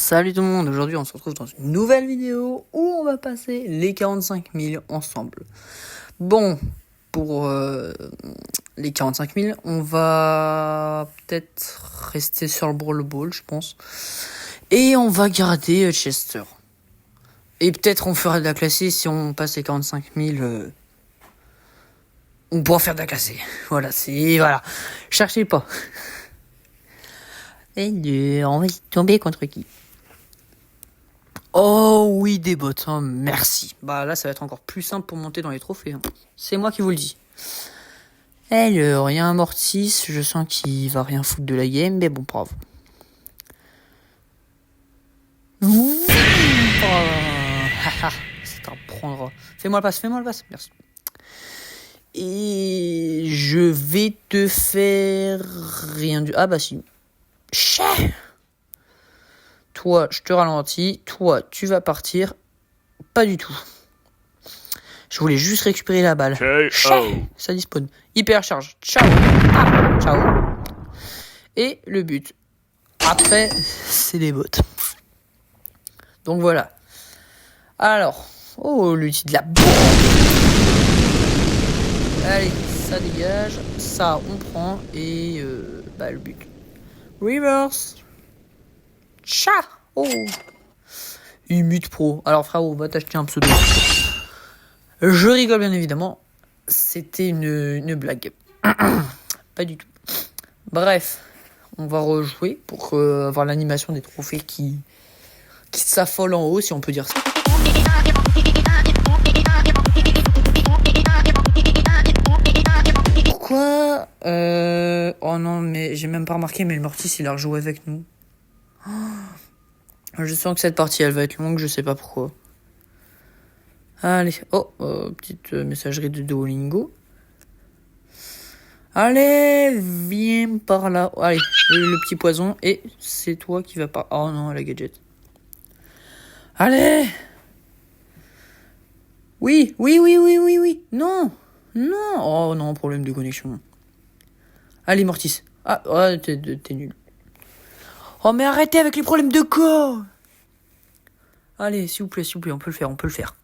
Salut tout le monde, aujourd'hui on se retrouve dans une nouvelle vidéo où on va passer les 45 000 ensemble. Bon, pour les 45 000, on va peut-être rester sur le Brawl Ball, je pense. Et on va garder Chester. Et peut-être on fera de la classée si on passe les 45 000. On pourra faire de la classée. Voilà, voilà. Cherchez pas. Et on va tomber contre qui? Oh oui, des bots, hein, merci. Bah là, ça va être encore plus simple pour monter dans les trophées. Hein. C'est moi qui vous le dis. Alors, il y a un Mortis, je sens qu'il va rien foutre de la game, mais bon, bravo. C'est à prendre. Fais-moi le passe, merci. Et je vais te faire rien du... Ah bah si. Chais. Toi, je te ralentis. Toi, tu vas partir. Pas du tout. Je voulais juste récupérer la balle. Ça dispone. Hyper charge. Ciao. Ah, ciao. Et le but. Après, c'est des bots. Donc voilà. Alors. Oh, l'outil de la bombe. Allez, ça dégage. Ça, on prend. Et le but. Reverse. Chat. Oh. Imute pro. Alors frérot, va t'acheter un pseudo. Je rigole bien évidemment. C'était une blague. Pas du tout. Bref, on va rejouer pour avoir l'animation des trophées qui s'affole en haut, si on peut dire ça. Pourquoi Oh non, mais j'ai même pas remarqué, mais le Mortis il a rejoué avec nous. Oh. Je sens que cette partie elle va être longue, je sais pas pourquoi. Allez, petite messagerie de Duolingo. Allez, viens par là. Allez, le petit poison. Et c'est toi qui vas pas... Oh non, la gadget. Allez. Oui. Non. Oh non, problème de connexion. Allez, Mortis. Ah, t'es nul. Oh, mais arrêtez avec les problèmes de corps. Allez, s'il vous plaît, on peut le faire.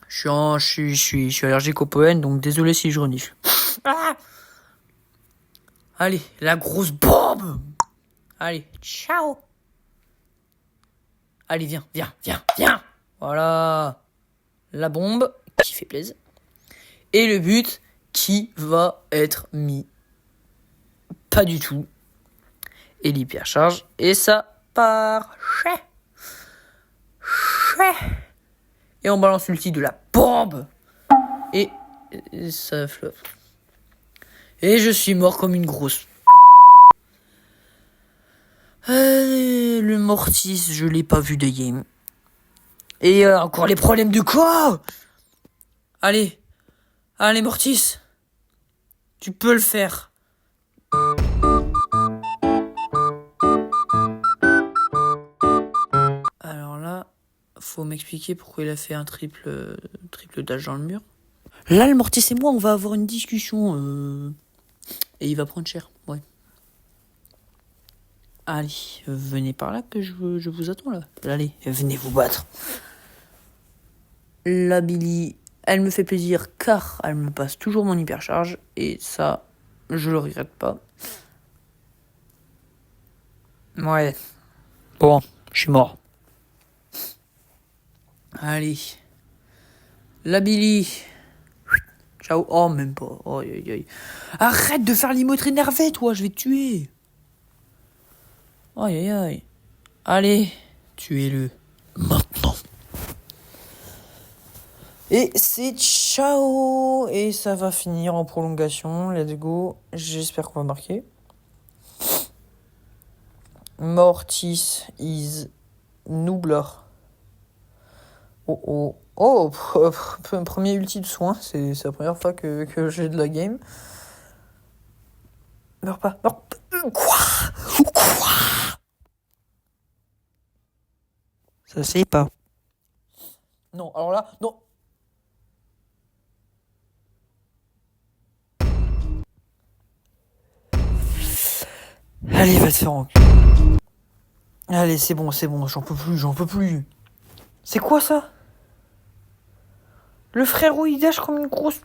Je suis allergique au pollen, donc désolé si je renifle. Ah. Allez, la grosse bombe. Allez, ciao. Allez, viens. Voilà. La bombe qui fait plaisir. Et le but qui va être mis. Pas du tout. Et l'hypercharge. Et ça part. Et on balance l'ulti de la bombe. Et ça flop. Et je suis mort comme une grosse. Le Mortis, je l'ai pas vu de game. Et encore les problèmes de quoi? Allez, Mortis. Tu peux le faire. Alors là, faut m'expliquer pourquoi il a fait un triple dash dans le mur. Là, le Mortis et moi, on va avoir une discussion. Et il va prendre cher, ouais. Allez, venez par là que je vous attends là. Allez, venez vous battre. La Billy, elle me fait plaisir car elle me passe toujours mon hypercharge. Et ça, je le regrette pas. Ouais. Bon, je suis mort. Allez. La Billy. Ciao. Oh, même pas. Oh, aïe. Arrête de faire l'imotre énervé, toi, je vais te tuer. Aïe. Allez, tuez-le. Maintenant. Et c'est ciao. Et ça va finir en prolongation. Let's go. J'espère qu'on va marquer. Mortis is Noobler. Oh. Premier ulti de soin. C'est la première fois que j'ai de la game. Meurs pas. Quoi? Ça c'est pas. Non, alors là, non. Allez, va te faire enculer. Allez, c'est bon, j'en peux plus. C'est quoi ça? Le frérot, il dash comme une grosse...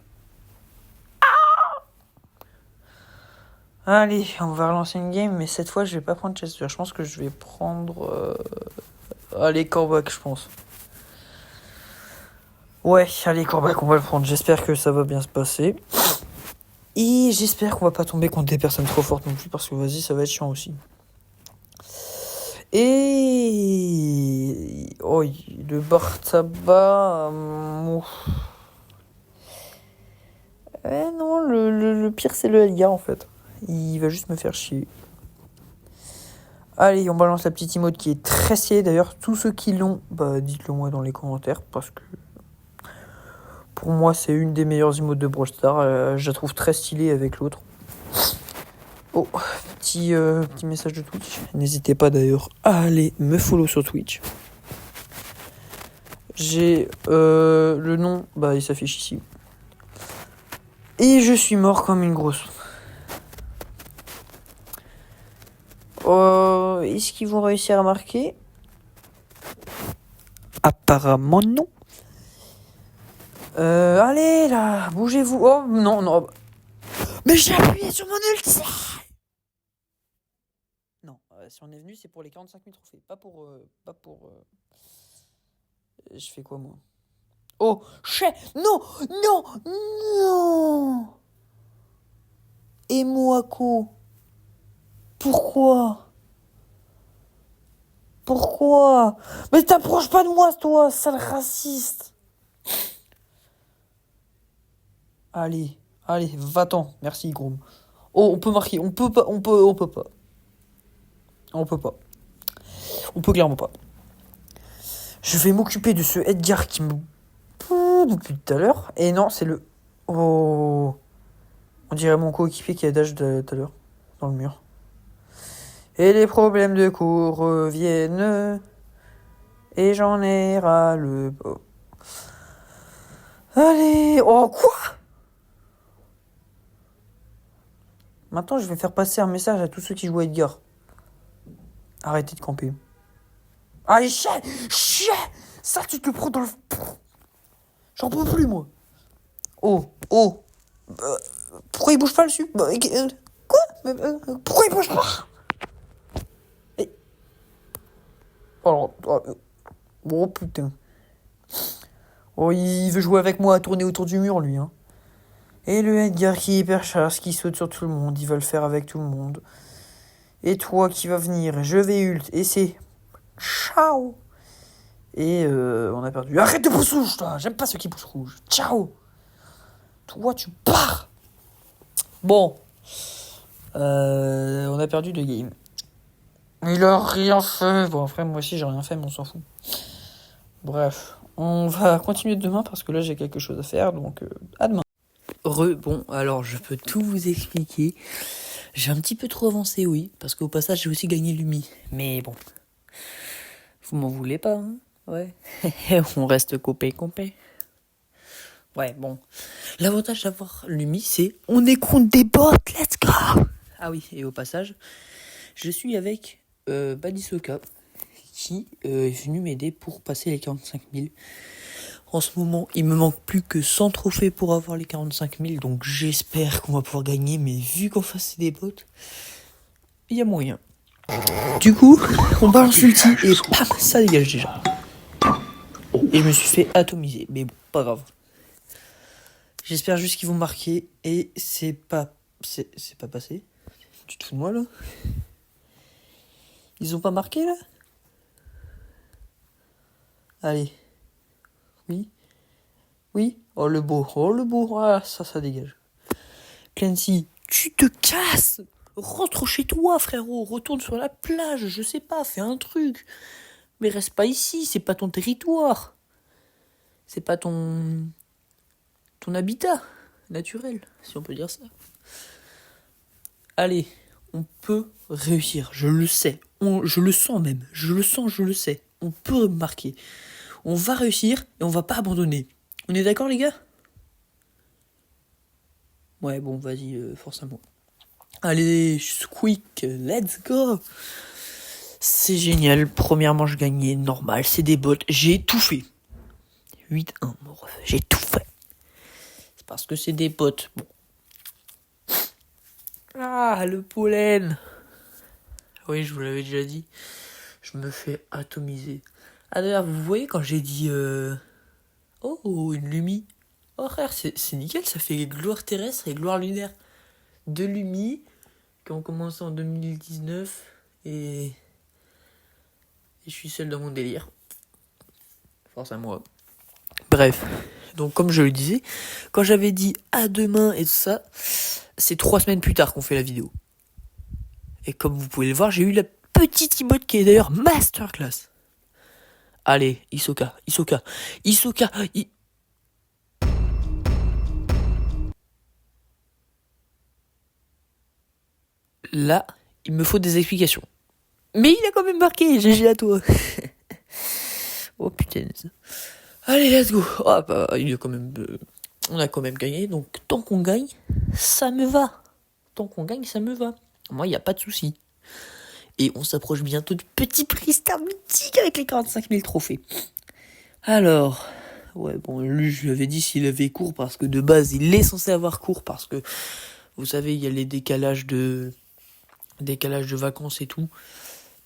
Allez, on va relancer une game, mais cette fois, je vais pas prendre Chester. Je pense que je vais prendre... Allez, Corbac, je pense. Ouais, allez, Corbac, on va le prendre. J'espère que ça va bien se passer. Et j'espère qu'on va pas tomber contre des personnes trop fortes non plus, parce que vas-y, ça va être chiant aussi. Et... Oh, le bar tabac... non, le pire, c'est le Elgar, en fait. Il va juste me faire chier. Allez, on balance la petite emote qui est très stylée. D'ailleurs, tous ceux qui l'ont, dites-le moi dans les commentaires, parce que pour moi, c'est une des meilleures emotes de Brawl Stars. Je la trouve très stylée avec l'autre. Oh, petit message de Twitch. N'hésitez pas d'ailleurs à aller me follow sur Twitch. J'ai le nom, il s'affiche ici. Et je suis mort comme une grosse. Est-ce qu'ils vont réussir à marquer? Apparemment non. Allez là, bougez-vous. Oh non. Mais j'ai appuyé sur mon ulti. Non, si on est venu, c'est pour les 45 000 trophées, pas pour. Je fais quoi moi? Oh, non. Et moi quoi? Pourquoi? Mais t'approches pas de moi, toi, sale raciste. Allez, va-t'en. Merci, Grom. Oh, on peut marquer. On peut pas. On peut pas. On peut clairement pas. Je vais m'occuper de ce Edgar qui me... depuis tout à l'heure. Et non, c'est le... Oh. On dirait mon coéquipier qui a dash de tout à l'heure. Dans le mur. Et les problèmes de cours reviennent. Et j'en ai ras le bas. Allez. Oh, quoi? Maintenant, je vais faire passer un message à tous ceux qui jouent à Edgar. Arrêtez de camper. Allez, chien. Ça, tu te le prends dans le... J'en peux plus, moi. Oh. Pourquoi il bouge pas dessus? Quoi? Pourquoi il bouge pas? Oh putain. Oh, il veut jouer avec moi à tourner autour du mur, lui. Hein. Et le Edgar qui est hyper chasse, qui saute sur tout le monde. Il va le faire avec tout le monde. Et toi qui vas venir, je vais ult. Et c'est... Ciao. Et on a perdu. Arrête de pousser rouge, toi. J'aime pas ceux qui poussent rouge. Ciao. Toi, tu pars. Bon. On a perdu 2 games. Il a rien fait. Bon, après, moi aussi, j'ai rien fait, mais on s'en fout. Bref. On va continuer demain parce que là, j'ai quelque chose à faire. Donc, à demain. Bon, alors, je peux tout vous expliquer. J'ai un petit peu trop avancé, oui. Parce qu'au passage, j'ai aussi gagné Lumi. Mais bon. Vous m'en voulez pas, hein? Ouais. On reste compé. Ouais, bon. L'avantage d'avoir Lumi, c'est on est contre des bots, let's go! Ah oui, et au passage, je suis avec Badisoka qui est venu m'aider pour passer les 45 000. En ce moment, il me manque plus que 100 trophées pour avoir les 45 000, donc j'espère qu'on va pouvoir gagner, mais vu qu'en face c'est des bots, il y a moyen. Du coup, on balance l'ulti et pam, ça dégage déjà. Et je me suis fait atomiser, mais bon, pas grave. J'espère juste qu'ils vont marquer et c'est pas passé. Tu te fous de moi là? Ils ont pas marqué là? Allez. Oui. Oh le beau. Ah, ça dégage. Clancy, tu te casses. Rentre chez toi, frérot. Retourne sur la plage. Je sais pas, fais un truc. Mais reste pas ici. C'est pas ton territoire. C'est pas ton habitat naturel, si on peut dire ça. Allez, on peut réussir. Je le sais. Je le sens même. Je le sais. On peut marquer. On va réussir et on va pas abandonner. On est d'accord, les gars? Ouais, bon, vas-y, forcément. Allez, squeak, let's go. C'est génial. Première manche gagnée, normal, c'est des bots. J'ai tout fait. 8-1, mon ref. J'ai tout fait. C'est parce que c'est des bots. Bon. Ah, le pollen. Oui, je vous l'avais déjà dit. Je me fais atomiser. Ah d'ailleurs, vous voyez quand j'ai dit... Oh, une Lumi. Oh frère, c'est nickel, ça fait gloire terrestre et gloire lunaire. 2 Lumi qui ont commencé en 2019 et je suis seul dans mon délire. Force à moi. Bref, donc comme je le disais, quand j'avais dit à demain et tout ça, c'est 3 semaines plus tard qu'on fait la vidéo. Et comme vous pouvez le voir, j'ai eu la petite emote qui est d'ailleurs masterclass. Allez, Hisoka. Là, il me faut des explications. Mais il a quand même marqué, GG à toi. Oh putain. Allez, let's go. Oh, bah, il a quand même, on a quand même gagné, donc tant qu'on gagne, ça me va. Tant qu'on gagne, ça me va. Moi, il n'y a pas de souci. Et on s'approche bientôt de petit prix Star mythique avec les 45 000 trophées. Alors, ouais, bon, lui, je lui avais dit s'il avait cours, parce que de base, il est censé avoir cours, parce que, vous savez, il y a les décalages de vacances et tout.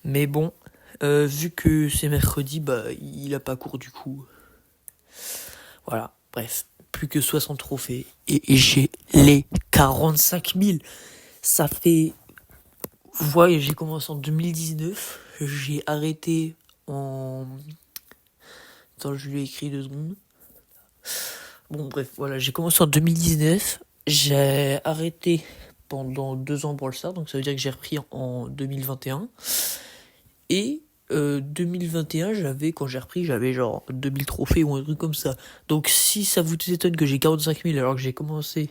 Mais bon, vu que c'est mercredi, bah, il a pas cours du coup. Voilà, bref, plus que 60 trophées. Et j'ai les 45 000. Ça fait... Vous voyez, j'ai commencé en 2019. J'ai arrêté en... Attends, je lui ai écrit 2 secondes. Bon, bref, voilà, j'ai commencé en 2019. J'ai arrêté pendant 2 ans pour le start, donc ça veut dire que j'ai repris en 2021. Et 2021, quand j'ai repris, j'avais genre 2000 trophées ou un truc comme ça. Donc si ça vous étonne que j'ai 45 000 alors que j'ai commencé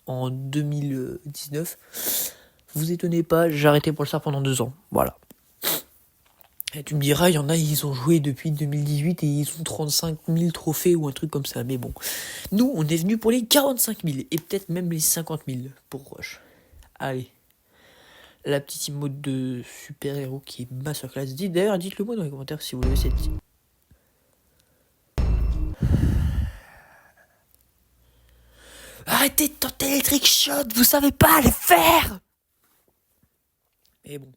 en 2019, vous étonnez pas, j'ai arrêté pour le start pendant 2 ans. Voilà. Et tu me diras, il y en a, ils ont joué depuis 2018 et ils ont 35 000 trophées ou un truc comme ça. Mais bon, nous, on est venu pour les 45 000 et peut-être même les 50 000 pour Roche. Allez. La petite emote de super-héros qui est masterclass. D'ailleurs, dites-le moi dans les commentaires si vous avez cette... Arrêtez de tenter les trick shots, vous savez pas les faire. Et bon,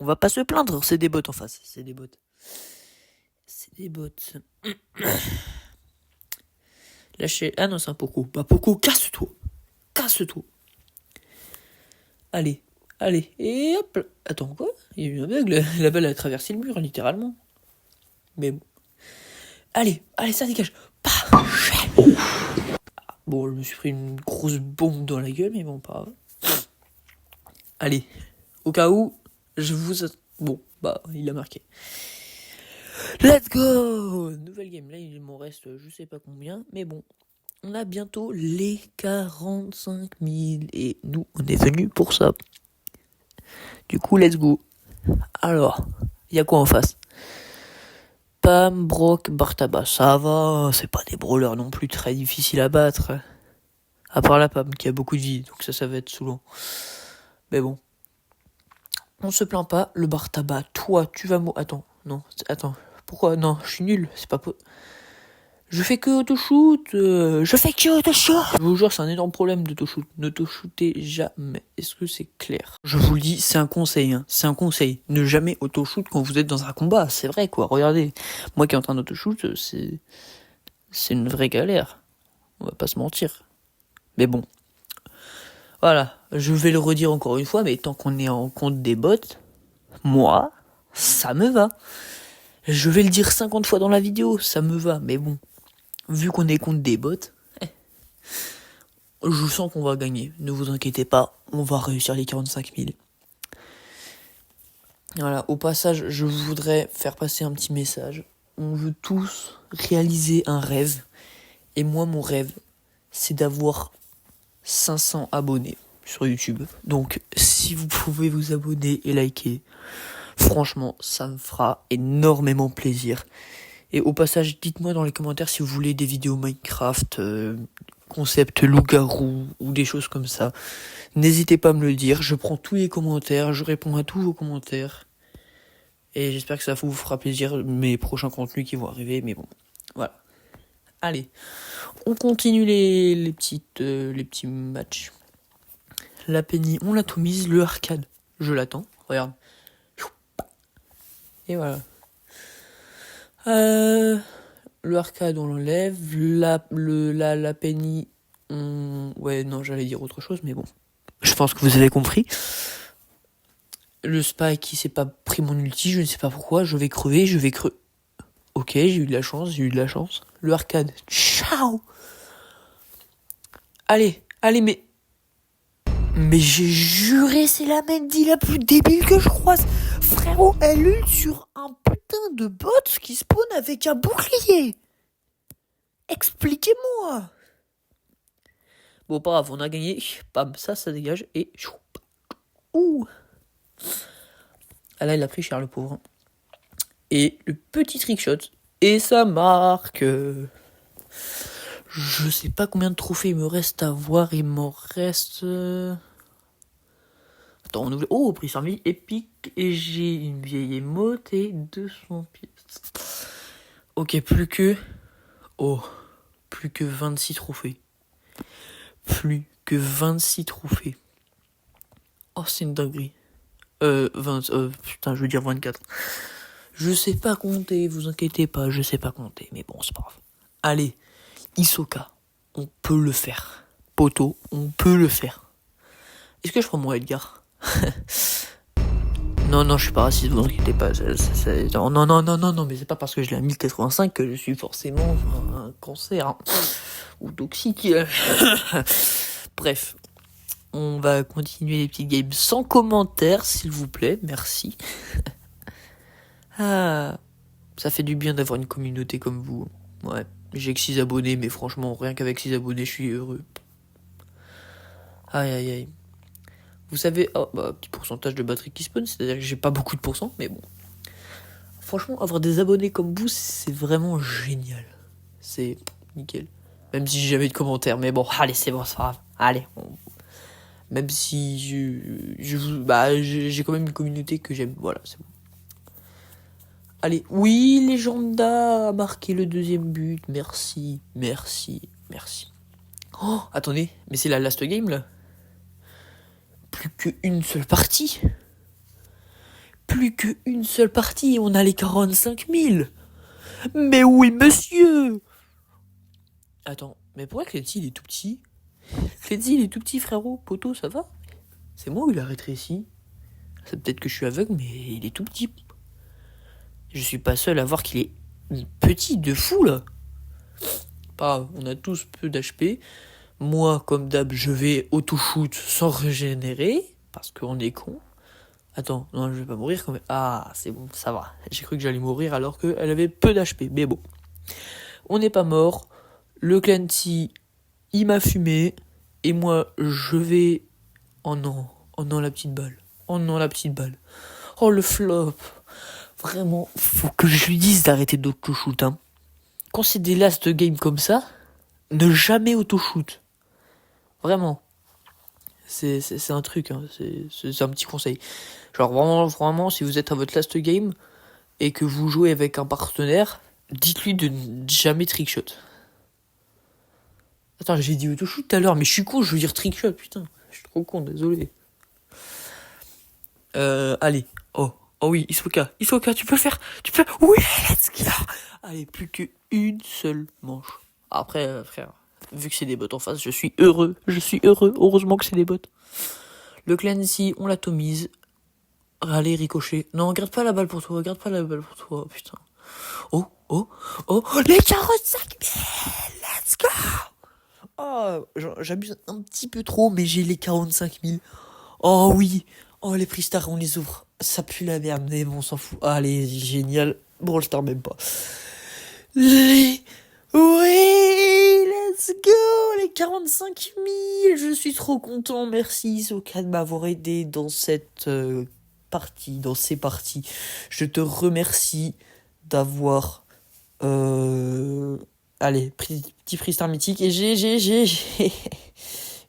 on va pas se plaindre, c'est des bots en face, c'est des bots. Lâchez... Ah non, c'est un Poco. Bah Poco, casse-toi. Allez, et hop. Attends, quoi? Il y a eu un bug, la balle a traversé le mur, littéralement. Mais bon. Allez, ça dégage. Bon, je me suis pris une grosse bombe dans la gueule, mais bon, pas grave. Allez, au cas où, Bon, bah, il a marqué. Let's go! Nouvelle game, là, il m'en reste je sais pas combien, mais bon. On a bientôt les 45 000, et nous, on est venus pour ça. Du coup, let's go. Alors, il y a quoi en face? Pam, Brock, Bartaba, ça va, c'est pas des brawlers non plus très difficiles à battre. À part la Pam qui a beaucoup de vie, donc ça va être saoulant. Mais bon. On se plaint pas, le Bartaba, toi, tu vas attends. Pourquoi? Non, je suis nul, c'est pas Je fais que auto-shoot, Je vous jure, c'est un énorme problème d'auto-shoot. N'auto-shootez jamais. Est-ce que c'est clair? Je vous le dis, c'est un conseil, hein. C'est un conseil. Ne jamais auto-shoot quand vous êtes dans un combat. C'est vrai, quoi. Regardez. Moi qui est en train d'auto-shoot, c'est une vraie galère. On va pas se mentir. Mais bon. Voilà. Je vais le redire encore une fois, mais tant qu'on est en compte des bots, moi, ça me va. Je vais le dire 50 fois dans la vidéo, ça me va. Mais bon. Vu qu'on est contre des bots, je sens qu'on va gagner. Ne vous inquiétez pas, on va réussir les 45 000. Voilà, au passage, je voudrais faire passer un petit message. On veut tous réaliser un rêve. Et moi, mon rêve, c'est d'avoir 500 abonnés sur YouTube. Donc, si vous pouvez vous abonner et liker, franchement, ça me fera énormément plaisir. Et au passage, dites-moi dans les commentaires si vous voulez des vidéos Minecraft, concept loup-garou ou des choses comme ça. N'hésitez pas à me le dire, je prends tous les commentaires, je réponds à tous vos commentaires. Et j'espère que ça vous fera plaisir mes prochains contenus qui vont arriver. Mais bon, voilà. Allez, on continue les petits matchs. La Penny, on l'atomise. Le arcade, je l'attends. Regarde. Et voilà. Le arcade, on l'enlève. La Penny, ouais, non, j'allais dire autre chose, mais bon. Je pense que vous avez compris. Le Spike qui s'est pas pris mon ulti, je ne sais pas pourquoi. Je vais crever. Ok, j'ai eu de la chance. Le arcade, ciao. Allez, mais j'ai juré, c'est la Mandy la plus débile que je croise. Frérot, elle ult sur un putain de bot qui spawn avec un bouclier. Expliquez-moi. Bon, pas grave, on a gagné. Bam, ça dégage. Et... Ouh. Ah là, il a pris cher, le pauvre. Et le petit trickshot. Et ça marque. Je sais pas combien de trophées il me reste à voir. Il m'en reste... Attends, on oublie... Oh, prix en vie épique. Et j'ai une vieille émote et 200 pièces. Ok, plus que 26 trophées. Plus que 26 trophées. Oh, c'est une dinguerie. Putain, je veux dire 24. Je sais pas compter, vous inquiétez pas, je sais pas compter. Mais bon, c'est pas grave. Allez, Hisoka, on peut le faire. Poto, on peut le faire. Est-ce que je prends mon Edgar? Non, je suis pas raciste, vous inquiétez pas. Non, mais c'est pas parce que je l'ai à 1085 que je suis forcément un cancer. Hein. Ou toxique. Bref. On va continuer les petites games sans commentaires, s'il vous plaît. Merci. Ah, ça fait du bien d'avoir une communauté comme vous. Ouais, j'ai que 6 abonnés, mais franchement, rien qu'avec 6 abonnés, je suis heureux. Aïe. Vous savez, petit pourcentage de batterie qui spawn, c'est-à-dire que j'ai pas beaucoup de pourcents, mais bon. Franchement, avoir des abonnés comme vous, c'est vraiment génial. C'est nickel. Même si j'ai jamais de commentaires, mais bon, allez, c'est bon, c'est grave. Allez, même si j'ai quand même une communauté que j'aime. Voilà, c'est bon. Allez, oui, Legenda a marqué le deuxième but. Merci. Oh, attendez, mais c'est la last game, là. Plus qu'une seule partie. Et on a les 45 000. Mais oui, monsieur. Attends, mais pourquoi Clancy, il est tout petit? Clancy, il est tout petit, frérot. Poto, ça va? C'est moi ou il a rétréci? C'est peut-être que je suis aveugle, mais il est tout petit. Je suis pas seul à voir qu'il est petit de fou, là. Pas grave, on a tous peu d'HP. Moi, comme d'hab, je vais auto-shoot sans régénérer, parce qu'on est con. Attends, non, je vais pas mourir quand même. Ah, c'est bon, ça va. J'ai cru que j'allais mourir alors qu'elle avait peu d'HP, mais bon. On n'est pas mort. Le Clancy, il m'a fumé. Et moi, je vais... Oh non, la petite balle. Oh, le flop. Vraiment, faut que je lui dise d'arrêter d'auto-shoot, hein. Quand c'est des last game comme ça, ne jamais auto-shoot. Vraiment. C'est un truc, hein. C'est un petit conseil. Genre vraiment, si vous êtes à votre last game et que vous jouez avec un partenaire, dites-lui de ne jamais trickshot. Attends, j'ai dit auto-shoot tout à l'heure, mais je suis con, je veux dire trickshot, putain. Je suis trop con, désolé. Allez. Oh oui, Hisoka, tu peux faire. Oui, let's go. Allez, plus qu'une seule manche. Après, frère, vu que c'est des bots en face, je suis heureux. Heureusement que c'est des bots. Le Clancy, on l'atomise. Allez, ricochet. Non, garde pas la balle pour toi, putain. Oh, les 45 000, let's go. Oh, j'abuse un petit peu trop, mais j'ai les 45 000. Oh oui. Oh, les prix stars, on les ouvre. Ça pue la merde, mais bon, on s'en fout. Allez, génial. Brawl Star, même pas. Oui, let's go, les 45 000. Je suis trop content. Merci, Soka, de m'avoir aidé dans cette partie, dans ces parties. Je te remercie d'avoir... Allez, petit freestyle mythique. Et j'ai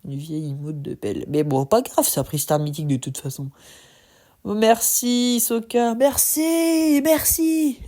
une vieille emote de pelle. Mais bon, pas grave, c'est un freestyle mythique de toute façon. Merci, Soka. Merci, merci.